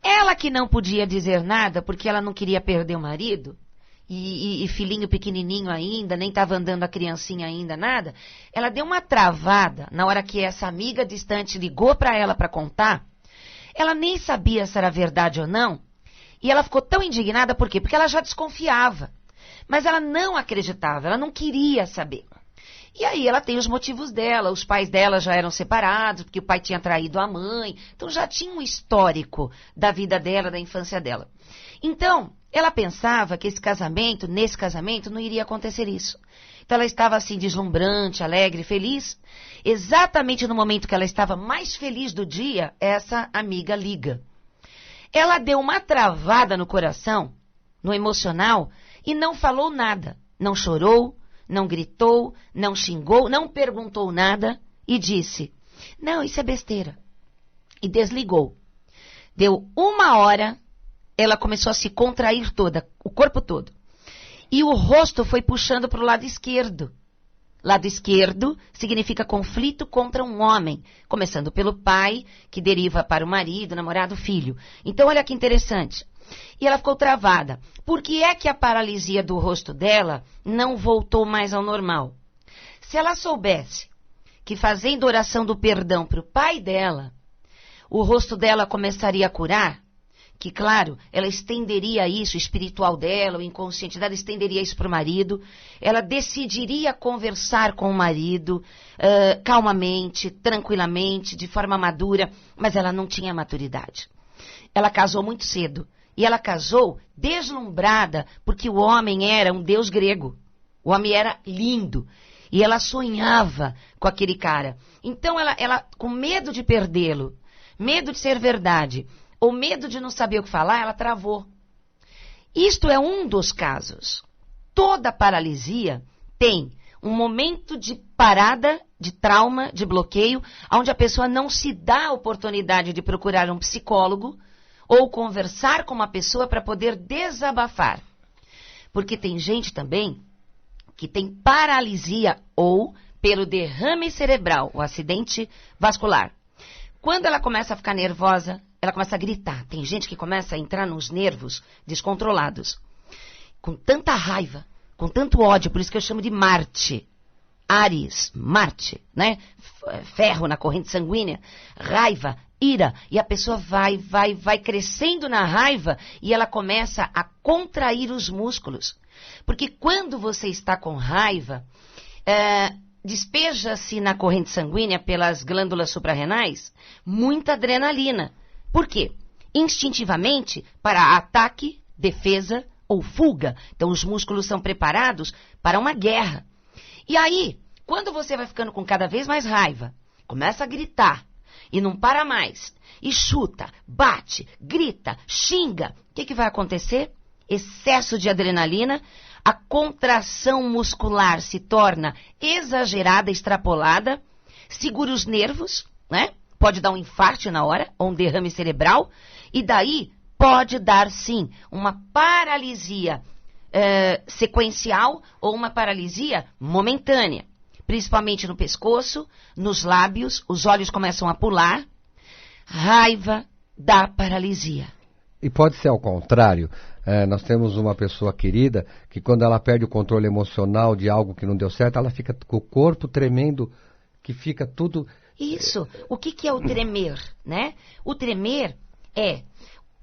Ela que não podia dizer nada, porque ela não queria perder o marido, e filhinho pequenininho ainda, nem estava andando a criancinha ainda, nada, ela deu uma travada na hora que essa amiga distante ligou para ela para contar. Ela nem sabia se era verdade ou não, e ela ficou tão indignada, por quê? Porque ela já desconfiava, mas ela não acreditava, ela não queria saber. E aí ela tem os motivos dela, os pais dela já eram separados, porque o pai tinha traído a mãe, então já tinha um histórico da vida dela, da infância dela. Então, ela pensava que nesse casamento, não iria acontecer isso. Então ela estava assim, deslumbrante, alegre, feliz. Exatamente no momento que ela estava mais feliz do dia, essa amiga liga. Ela deu uma travada no coração, no emocional, e não falou nada. Não chorou, não gritou, não xingou, não perguntou nada e disse, não, isso é besteira. E desligou. Deu 1 hora, ela começou a se contrair toda, o corpo todo. E o rosto foi puxando para o lado esquerdo. Lado esquerdo significa conflito contra um homem, começando pelo pai, que deriva para o marido, namorado, filho. Então, olha que interessante. E ela ficou travada. Por que é que a paralisia do rosto dela não voltou mais ao normal? Se ela soubesse que fazendo oração do perdão para o pai dela, o rosto dela começaria a curar, que, claro, ela estenderia isso, o espiritual dela, o inconsciente dela, estenderia isso para o marido. Ela decidiria conversar com o marido, calmamente, tranquilamente, de forma madura, mas ela não tinha maturidade. Ela casou muito cedo. E ela casou deslumbrada, porque o homem era um deus grego. O homem era lindo. E ela sonhava com aquele cara. Então, ela com medo de perdê-lo, medo de ser verdade, ou medo de não saber o que falar, ela travou. Isto é um dos casos. Toda paralisia tem um momento de parada, de trauma, de bloqueio, onde a pessoa não se dá a oportunidade de procurar um psicólogo ou conversar com uma pessoa para poder desabafar. Porque tem gente também que tem paralisia ou pelo derrame cerebral, o acidente vascular. Quando ela começa a ficar nervosa, ela começa a gritar. Tem gente que começa a entrar nos nervos descontrolados. Com tanta raiva, com tanto ódio, por isso que eu chamo de Marte. Áries, Marte, né? Ferro na corrente sanguínea, raiva, ira. E a pessoa vai crescendo na raiva e ela começa a contrair os músculos. Porque quando você está com raiva, despeja-se na corrente sanguínea pelas glândulas suprarrenais muita adrenalina. Por quê? Instintivamente, para ataque, defesa ou fuga. Então, os músculos são preparados para uma guerra. E aí, quando você vai ficando com cada vez mais raiva, começa a gritar e não para mais, e chuta, bate, grita, xinga, o que vai acontecer? Excesso de adrenalina, a contração muscular se torna exagerada, extrapolada, segura os nervos, né? Pode dar um infarto na hora, ou um derrame cerebral, e daí pode dar, sim, uma paralisia sequencial ou uma paralisia momentânea, principalmente no pescoço, nos lábios, os olhos começam a pular. Raiva dá paralisia. E pode ser ao contrário. Nós temos uma pessoa querida que quando ela perde o controle emocional de algo que não deu certo, ela fica com o corpo tremendo, que fica tudo... Isso. O que é o tremer, né? O tremer é...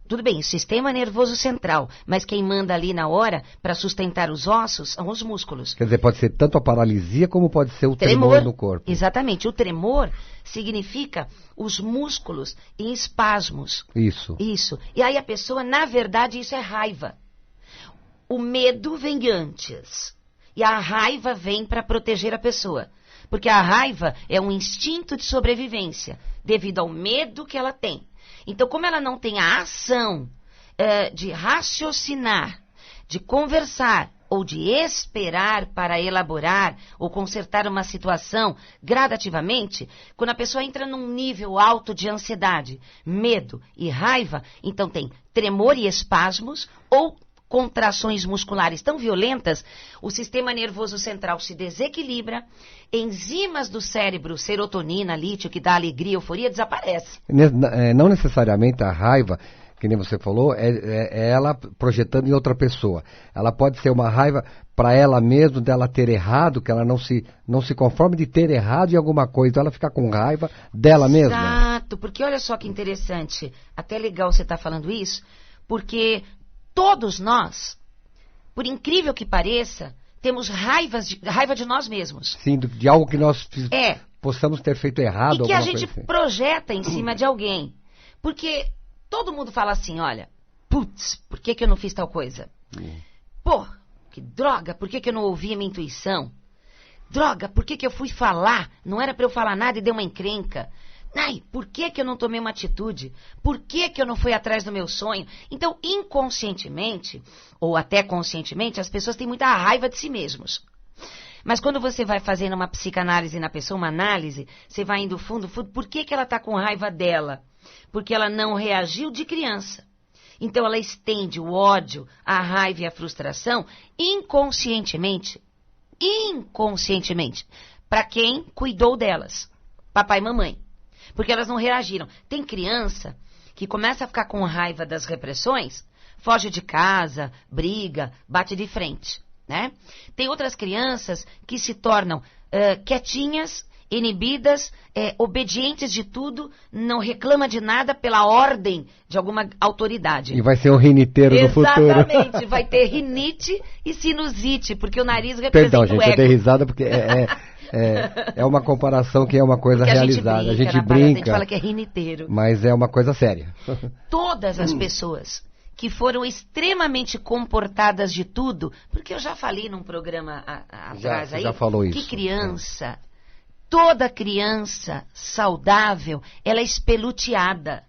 Tudo bem, sistema nervoso central, mas quem manda ali na hora para sustentar os ossos são os músculos. Quer dizer, pode ser tanto a paralisia como pode ser o tremor no corpo. Exatamente. O tremor significa os músculos em espasmos. Isso. Isso. E aí a pessoa, na verdade, isso é raiva. O medo vem antes. E a raiva vem para proteger a pessoa. Porque a raiva é um instinto de sobrevivência, devido ao medo que ela tem. Então, como ela não tem a ação de raciocinar, de conversar ou de esperar para elaborar ou consertar uma situação gradativamente, quando a pessoa entra num nível alto de ansiedade, medo e raiva, então tem tremor e espasmos ou contrações musculares tão violentas, o sistema nervoso central se desequilibra, enzimas do cérebro, serotonina, lítio, que dá alegria, euforia, desaparece. Não necessariamente a raiva, que nem você falou, é ela projetando em outra pessoa. Ela pode ser uma raiva para ela mesma, dela ter errado, que ela não se conforme de ter errado em alguma coisa, então ela fica com raiva dela mesma. Exato, porque olha só que interessante, até legal você estar falando isso, porque... Todos nós, por incrível que pareça, temos raiva de nós mesmos. Sim, de algo que nós possamos ter feito errado. E que a gente projeta em cima de alguém. Porque todo mundo fala assim, olha, putz, por que eu não fiz tal coisa? Pô, que droga, por que eu não ouvi a minha intuição? Droga, por que eu fui falar? Não era para eu falar nada e deu uma encrenca. Ai, por que eu não tomei uma atitude? Por que eu não fui atrás do meu sonho? Então, inconscientemente, ou até conscientemente, as pessoas têm muita raiva de si mesmos. Mas quando você vai fazendo uma psicanálise na pessoa, uma análise, você vai indo fundo, por que ela está com raiva dela? Porque ela não reagiu de criança. Então, ela estende o ódio, a raiva e a frustração inconscientemente, para quem cuidou delas, papai e mamãe. Porque elas não reagiram. Tem criança que começa a ficar com raiva das repressões, foge de casa, briga, bate de frente, né? Tem outras crianças que se tornam quietinhas, inibidas, obedientes de tudo, não reclama de nada pela ordem de alguma autoridade. E vai ser um riniteiro no futuro. Exatamente, vai ter rinite e sinusite, porque o nariz representa Perdão, gente, o ego. eu dei risada porque é uma comparação que é uma coisa realizada. A gente brinca. A gente fala que é riniteiro. Mas é uma coisa séria. Todas as pessoas que foram extremamente comportadas de tudo, porque eu já falei num programa atrás aí, já falou que isso. criança, toda criança saudável, ela é espeluteada.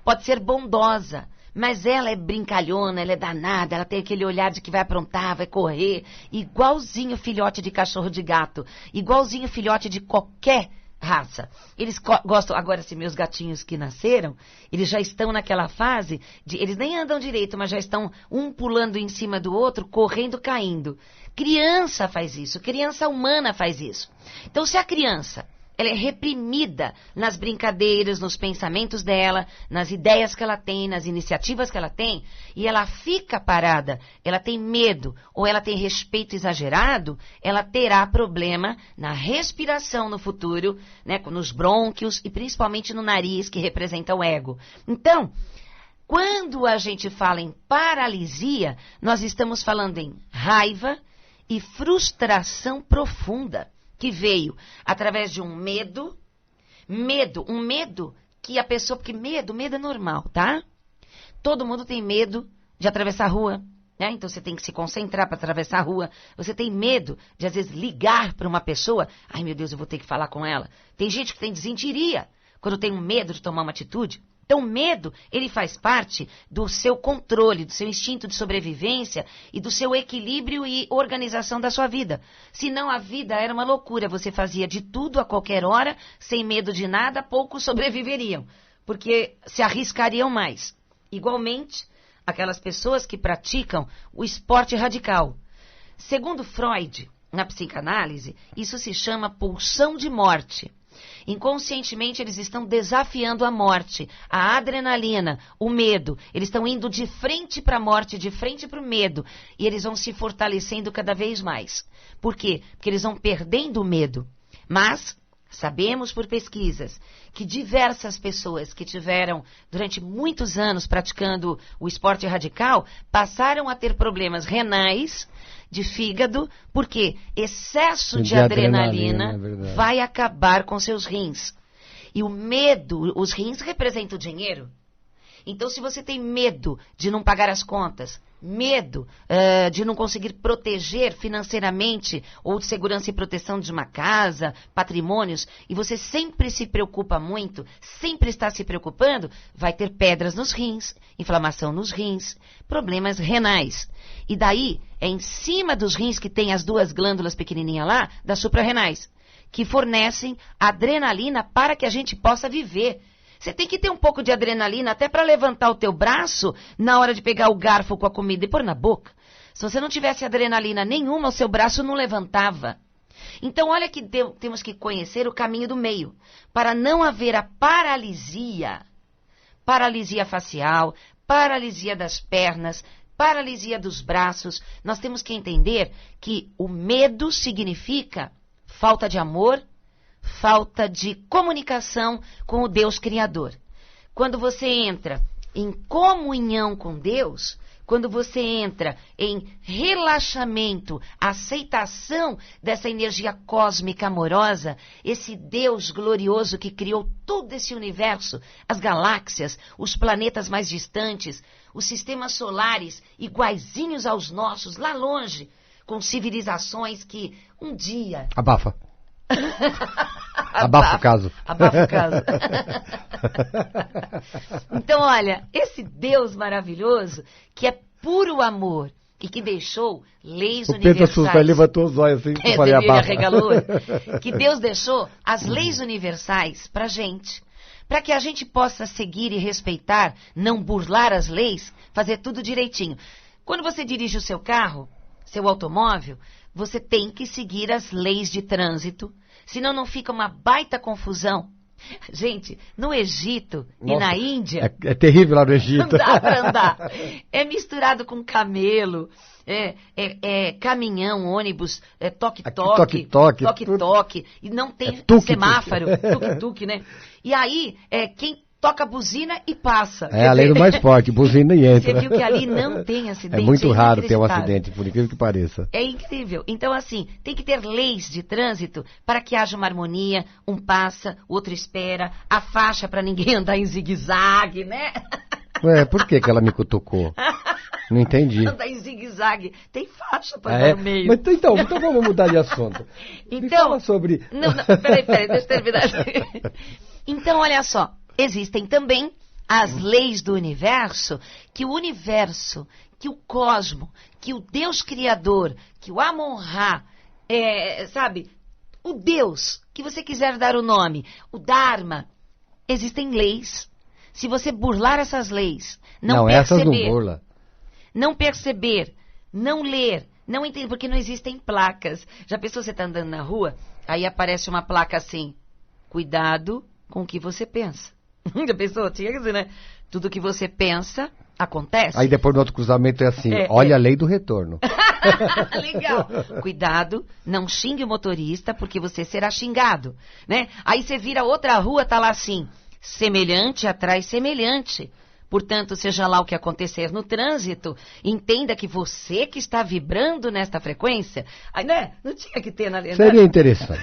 Pode ser bondosa, mas ela é brincalhona, ela é danada, ela tem aquele olhar de que vai aprontar, vai correr, igualzinho filhote de cachorro de gato, igualzinho filhote de qualquer raça. Eles gostam, agora se meus gatinhos que nasceram, eles já estão naquela fase, eles nem andam direito, mas já estão um pulando em cima do outro, correndo, caindo. Criança faz isso, criança humana faz isso. Então se a criança... ela é reprimida nas brincadeiras, nos pensamentos dela, nas ideias que ela tem, nas iniciativas que ela tem, e ela fica parada, ela tem medo ou ela tem respeito exagerado, ela terá problema na respiração no futuro, né, nos brônquios e principalmente no nariz, que representa o ego. Então, quando a gente fala em paralisia, nós estamos falando em raiva e frustração profunda, que veio através de um medo que a pessoa, porque medo é normal, tá? Todo mundo tem medo de atravessar a rua, né? Então você tem que se concentrar para atravessar a rua. Você tem medo de, às vezes, ligar para uma pessoa. Ai, meu Deus, eu vou ter que falar com ela. Tem gente que tem desentiria quando tem um medo de tomar uma atitude. Então, o medo, ele faz parte do seu controle, do seu instinto de sobrevivência e do seu equilíbrio e organização da sua vida. Senão, a vida era uma loucura. Você fazia de tudo a qualquer hora, sem medo de nada, poucos sobreviveriam, porque se arriscariam mais. Igualmente, aquelas pessoas que praticam o esporte radical. Segundo Freud, na psicanálise, isso se chama pulsão de morte. Inconscientemente, eles estão desafiando a morte, a adrenalina, o medo. Eles estão indo de frente para a morte, de frente para o medo. E eles vão se fortalecendo cada vez mais. Por quê? Porque eles vão perdendo o medo. Mas sabemos por pesquisas que diversas pessoas que tiveram durante muitos anos praticando o esporte radical passaram a ter problemas renais, de fígado, porque excesso de adrenalina vai acabar com seus rins. E o medo, os rins representam o dinheiro. Então, se você tem medo de não pagar as contas, medo de não conseguir proteger financeiramente ou de segurança e proteção de uma casa, patrimônios, e você sempre se preocupa muito, sempre está se preocupando, vai ter pedras nos rins, inflamação nos rins, problemas renais. E daí, é em cima dos rins que tem as duas glândulas pequenininhas lá, das suprarrenais, que fornecem adrenalina para que a gente possa viver. Você tem que ter um pouco de adrenalina até para levantar o teu braço na hora de pegar o garfo com a comida e pôr na boca. Se você não tivesse adrenalina nenhuma, o seu braço não levantava. Então, olha que temos que conhecer o caminho do meio, para não haver a paralisia facial, paralisia das pernas, paralisia dos braços. Nós temos que entender que o medo significa falta de amor, falta de comunicação com o Deus Criador. Quando você entra em comunhão com Deus, quando você entra em relaxamento, aceitação dessa energia cósmica amorosa, esse Deus glorioso que criou todo esse universo, as galáxias, os planetas mais distantes, os sistemas solares iguaizinhos aos nossos, lá longe, com civilizações que um dia... Abafa. Abafa o caso. Abafa o caso. Então, olha, esse Deus maravilhoso, que é puro amor e que deixou leis universais. O Pedro Assunção levantou os olhos assim, que falei abafa. Que Deus deixou as leis universais pra gente. Para que a gente possa seguir e respeitar, não burlar as leis, fazer tudo direitinho. Quando você dirige o seu carro, seu automóvel, você tem que seguir as leis de trânsito, senão não fica uma baita confusão. Gente, no Egito e na Índia... É terrível lá no Egito. Não dá pra andar. É misturado com camelo, caminhão, ônibus, toque-toque, e não tem semáforo, tuk-tuk, né? E aí, quem toca buzina e passa. É a lei do mais forte, buzina e entra. Você viu que ali não tem acidente. É muito raro ter um acidente, por incrível que pareça. É incrível. Então, assim, tem que ter leis de trânsito para que haja uma harmonia, um passa, o outro espera, a faixa para ninguém andar em zigue-zague, né? Ué, por que ela me cutucou? Não entendi. Andar em zigue-zague. Tem faixa para andar no meio. Mas, então vamos mudar de assunto. Então, me fala sobre... Não, peraí, deixa eu terminar. Então, olha só. Existem também as leis do universo, que o cosmo, que o Deus Criador, que o Amon-Ra, o Deus, que você quiser dar o nome, o Dharma, existem leis. Se você burlar essas leis, não perceber, essas não burla. Não perceber, não ler, não entender, porque não existem placas. Já pensou, você está andando na rua, aí aparece uma placa assim, cuidado com o que você pensa. Já pensou? Tinha que dizer, né? Tudo que você pensa, acontece. Aí depois no outro cruzamento é assim, olha a lei do retorno. Legal. Cuidado, não xingue o motorista, porque você será xingado, né? Aí você vira outra rua, tá lá assim, semelhante atrai semelhante. Portanto, seja lá o que acontecer no trânsito, entenda que você que está vibrando nesta frequência, aí, né? Não tinha que ter na lei. Seria interessante.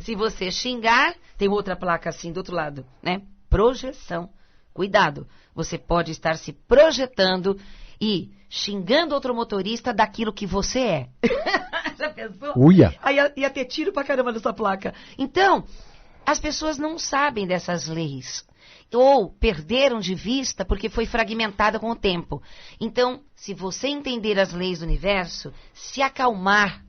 Se você xingar, tem outra placa assim do outro lado, né? Projeção. Cuidado, você pode estar se projetando e xingando outro motorista daquilo que você é. Já pensou? Uia. Aí ia ter tiro pra caramba nessa placa. Então, as pessoas não sabem dessas leis. Ou perderam de vista porque foi fragmentada com o tempo. Então, se você entender as leis do universo, se acalmar,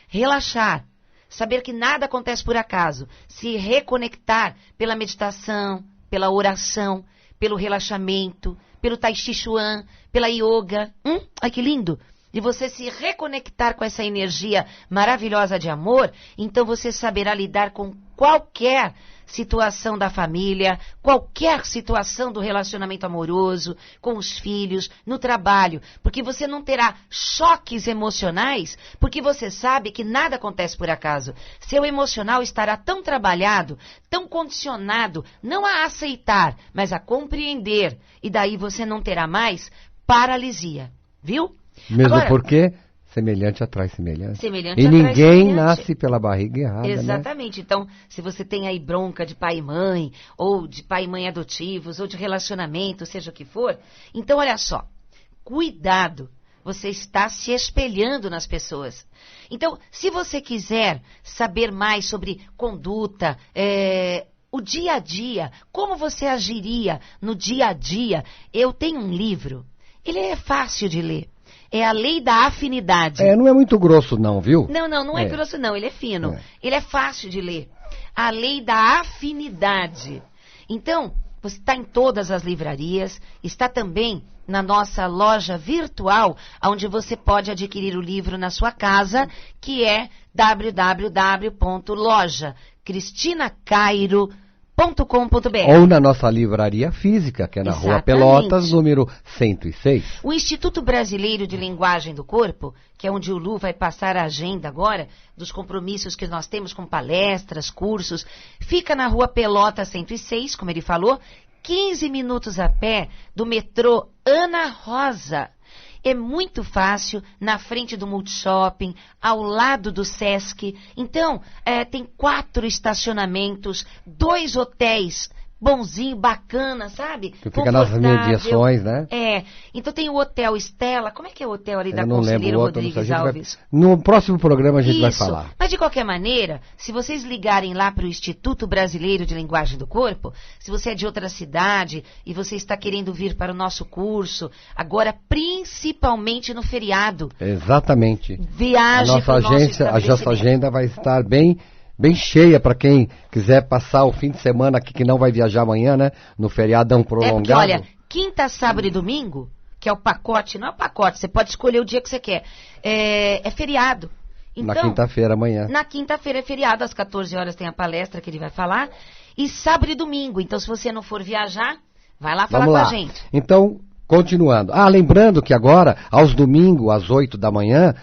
relaxar, saber que nada acontece por acaso, se reconectar pela meditação, pela oração, pelo relaxamento, pelo Tai Chi Chuan, pela yoga. Ai, que lindo! de você se reconectar com essa energia maravilhosa de amor, então você saberá lidar com qualquer situação da família, qualquer situação do relacionamento amoroso, com os filhos, no trabalho, porque você não terá choques emocionais, porque você sabe que nada acontece por acaso. Seu emocional estará tão trabalhado, tão condicionado, não a aceitar, mas a compreender, e daí você não terá mais paralisia, viu? Mesmo Agora, porque semelhante atrai semelhante. Semelhante E atrai ninguém semelhante. nasce pela barriga errada, Exatamente. Então, se você tem aí bronca de pai e mãe, ou de pai e mãe adotivos, ou de relacionamento, seja o que for, então olha só, cuidado, você está se espelhando nas pessoas. Então, se você quiser saber mais sobre conduta, o dia a dia, como você agiria no dia a dia, eu tenho um livro, ele é fácil de ler. É a lei da afinidade. Não é muito grosso não, viu? Não é grosso não, ele é fino. Ele é fácil de ler. A lei da afinidade. Então, você está em todas as livrarias, está também na nossa loja virtual, onde você pode adquirir o livro na sua casa, que é www.lojacristinacairo.com.br. Ou na nossa livraria física, que é na Rua Pelotas, número 106. O Instituto Brasileiro de Linguagem do Corpo, que é onde o Lu vai passar a agenda agora, dos compromissos que nós temos com palestras, cursos, fica na Rua Pelotas 106, como ele falou, 15 minutos a pé do metrô Ana Rosa. É muito fácil, na frente do Multishopping, ao lado do Sesc. Então, tem 4 estacionamentos, 2 hotéis, bonzinho, bacana, sabe? Que fica nas mediações, né? Então tem o Hotel Estela. Como é que é o hotel ali da Eu não Conselheiro lembro Rodrigues Alves? No próximo programa a gente vai Isso. falar. Mas de qualquer maneira, se vocês ligarem lá para o Instituto Brasileiro de Linguagem do Corpo, se você é de outra cidade e você está querendo vir para o nosso curso, agora principalmente no feriado. Exatamente. Viaje A nossa agenda vai estar bem cheia para quem quiser passar o fim de semana aqui, que não vai viajar amanhã, né? No feriadão prolongado. Porque, olha, quinta, sábado e domingo, que é o pacote, não é o pacote, você pode escolher o dia que você quer. É feriado. Então, na quinta-feira amanhã. Na quinta-feira é feriado, às 14 horas tem a palestra que ele vai falar. E sábado e domingo. Então, se você não for viajar, vai lá falar com a gente. Então, continuando. Lembrando que agora, aos domingos, às 8 da manhã,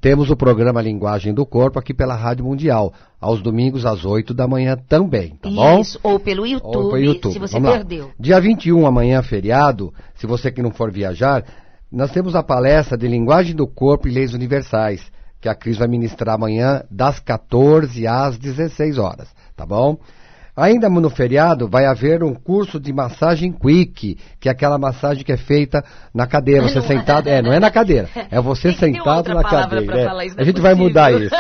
temos o programa Linguagem do Corpo aqui pela Rádio Mundial. Aos domingos, às 8 da manhã também, tá bom? Isso, ou pelo YouTube, se você perdeu. Dia 21, amanhã, feriado, se você que não for viajar, nós temos a palestra de Linguagem do Corpo e Leis Universais, que a Cris vai ministrar amanhã, das 14 às 16 horas, tá bom? Ainda no feriado vai haver um curso de massagem quick, que é aquela massagem que é feita na cadeira, você sentado, não é na cadeira, é você sentado na cadeira. A gente vai mudar isso.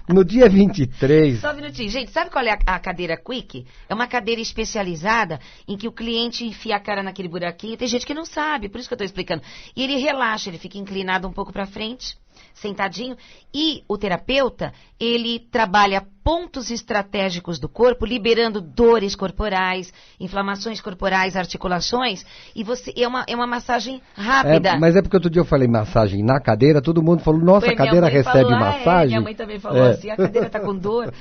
No dia 23... Só um minutinho, gente, sabe qual é a cadeira quick? É uma cadeira especializada em que o cliente enfia a cara naquele buraquinho, tem gente que não sabe, por isso que eu estou explicando. E ele relaxa, ele fica inclinado um pouco para frente, sentadinho, e o terapeuta, ele trabalha pontos estratégicos do corpo, liberando dores corporais, inflamações corporais, articulações, e é uma massagem rápida. Mas é porque outro dia eu falei massagem na cadeira, todo mundo falou, nossa, a cadeira recebe massagem. Minha mãe também falou assim, a cadeira está com dor.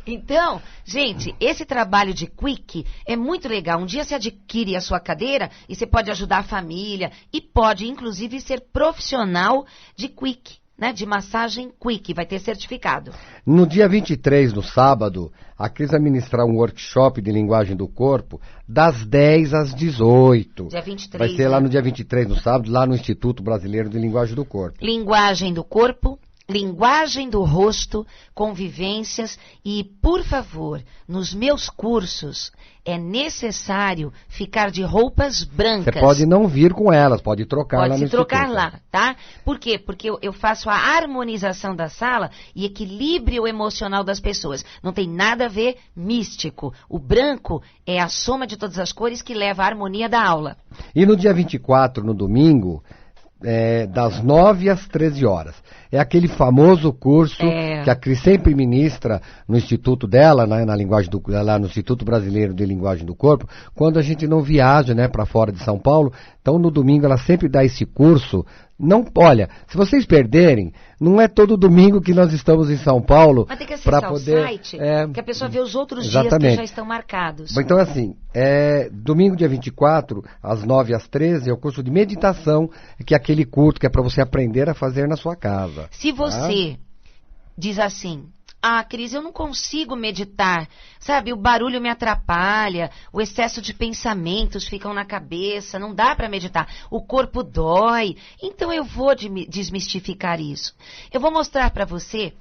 Então, gente, esse trabalho de quick é muito legal. Um dia você adquire a sua cadeira e você pode ajudar a família e pode, inclusive, ser profissional de quick. Né, de massagem quick, vai ter certificado. No dia 23, no sábado, a Cris vai ministrar um workshop de linguagem do corpo das 10 às 18. Dia 23, vai ser lá no dia 23, no sábado, lá no Instituto Brasileiro de Linguagem do Corpo. Linguagem do corpo, linguagem do rosto, convivências e, por favor, nos meus cursos é necessário ficar de roupas brancas. Você pode não vir com elas, pode trocar lá no instituto. Pode se trocar lá, tá? Por quê? Porque eu faço a harmonização da sala e equilíbrio emocional das pessoas. Não tem nada a ver místico. O branco é a soma de todas as cores que leva à harmonia da aula. E no dia 24, no domingo, das 9 às 13 horas. É aquele famoso curso que a Cris sempre ministra no instituto dela, né, lá no Instituto Brasileiro de Linguagem do Corpo, quando a gente não viaja, né, para fora de São Paulo. Então, no domingo, ela sempre dá esse curso. Não, olha, se vocês perderem, não é todo domingo que nós estamos em São Paulo. Mas tem que acessar poder, o site, que a pessoa vê os outros exatamente. dias que já estão marcados. Então, assim, domingo, dia 24, às 9 às 13, é o curso de meditação, que é aquele curso que é para você aprender a fazer na sua casa. Se você diz assim... Cris, eu não consigo meditar, sabe? O barulho me atrapalha, o excesso de pensamentos ficam na cabeça, não dá para meditar, o corpo dói. Então eu vou desmistificar isso. Eu vou mostrar para você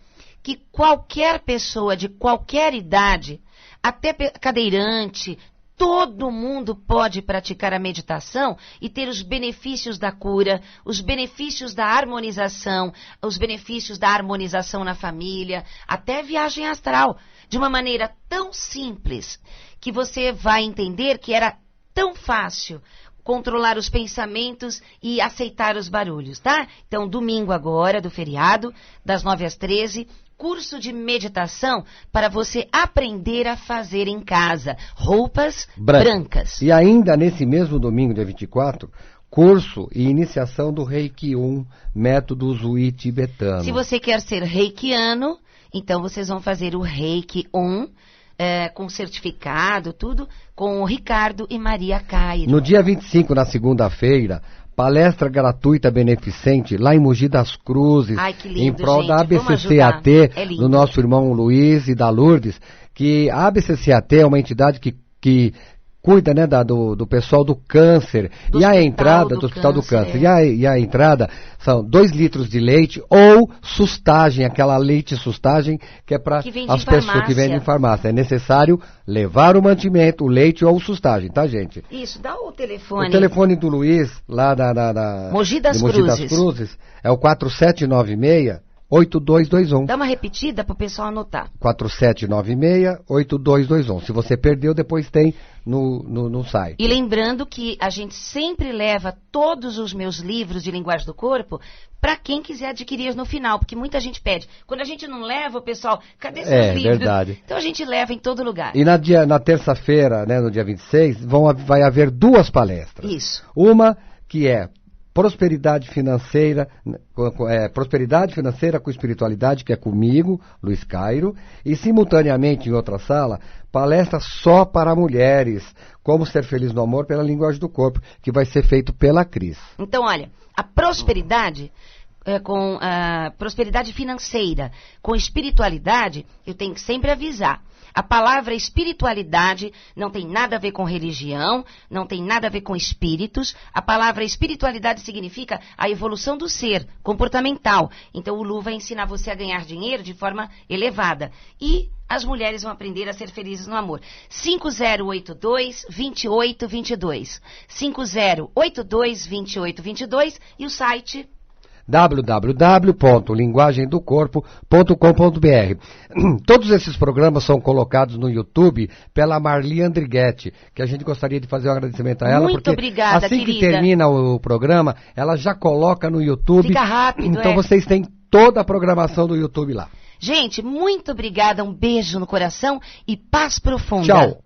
que qualquer pessoa de qualquer idade, até cadeirante, todo mundo pode praticar a meditação e ter os benefícios da cura, os benefícios da harmonização, os benefícios da harmonização na família, até viagem astral, de uma maneira tão simples que você vai entender que era tão fácil controlar os pensamentos e aceitar os barulhos, tá? Então, domingo agora, do feriado, das 9 às 13, curso de meditação para você aprender a fazer em casa. Roupas brancas. E ainda nesse mesmo domingo, dia 24, curso e iniciação do Reiki 1, método Usui tibetano. Se você quer ser reikiano, então vocês vão fazer o Reiki 1, com certificado, tudo, com o Ricardo e Maria Cairo. No dia 25, na segunda-feira, palestra gratuita beneficente lá em Mogi das Cruzes. Ai, que lindo, em prol gente. da ABCCAT, do nosso irmão Luiz e da Lourdes, que a ABCCAT é uma entidade que cuida, né, do pessoal do câncer. E a entrada do Hospital do Câncer. E a entrada são 2 litros de leite ou sustagem, aquela leite sustagem que é para as pessoas que vendem em farmácia. É necessário levar o mantimento, o leite ou sustagem, tá, gente? Isso, dá o telefone. O telefone do Luiz, lá da Mogi das Cruzes, é o 4796-8221. Dá uma repetida para o pessoal anotar. 4796-8221. Se você perdeu, depois tem no site. E lembrando que a gente sempre leva todos os meus livros de linguagem do corpo para quem quiser adquirir no final, porque muita gente pede. Quando a gente não leva, o pessoal, cadê seus livros? Verdade. Então a gente leva em todo lugar. E na terça-feira, né, no dia 26, vai haver 2 palestras. Isso. Uma que é prosperidade financeira com espiritualidade, que é comigo, Luiz Cairo, e simultaneamente em outra sala, palestra só para mulheres, como ser feliz no amor pela linguagem do corpo, que vai ser feito pela Cris. Então, olha, a prosperidade, com a prosperidade financeira, com espiritualidade, eu tenho que sempre avisar. A palavra espiritualidade não tem nada a ver com religião, não tem nada a ver com espíritos. A palavra espiritualidade significa a evolução do ser, comportamental. Então o Lu vai ensinar você a ganhar dinheiro de forma elevada. E as mulheres vão aprender a ser felizes no amor. 5082-2822. 5082-2822 e o site www.linguagemdocorpo.com.br. Todos esses programas são colocados no YouTube pela Marli Andrighetti, que a gente gostaria de fazer um agradecimento a ela. Muito obrigada, assim querida. Que termina o programa, ela já coloca no YouTube. Fica rápido, Então vocês têm toda a programação do YouTube lá. Gente, muito obrigada, um beijo no coração e paz profunda. Tchau.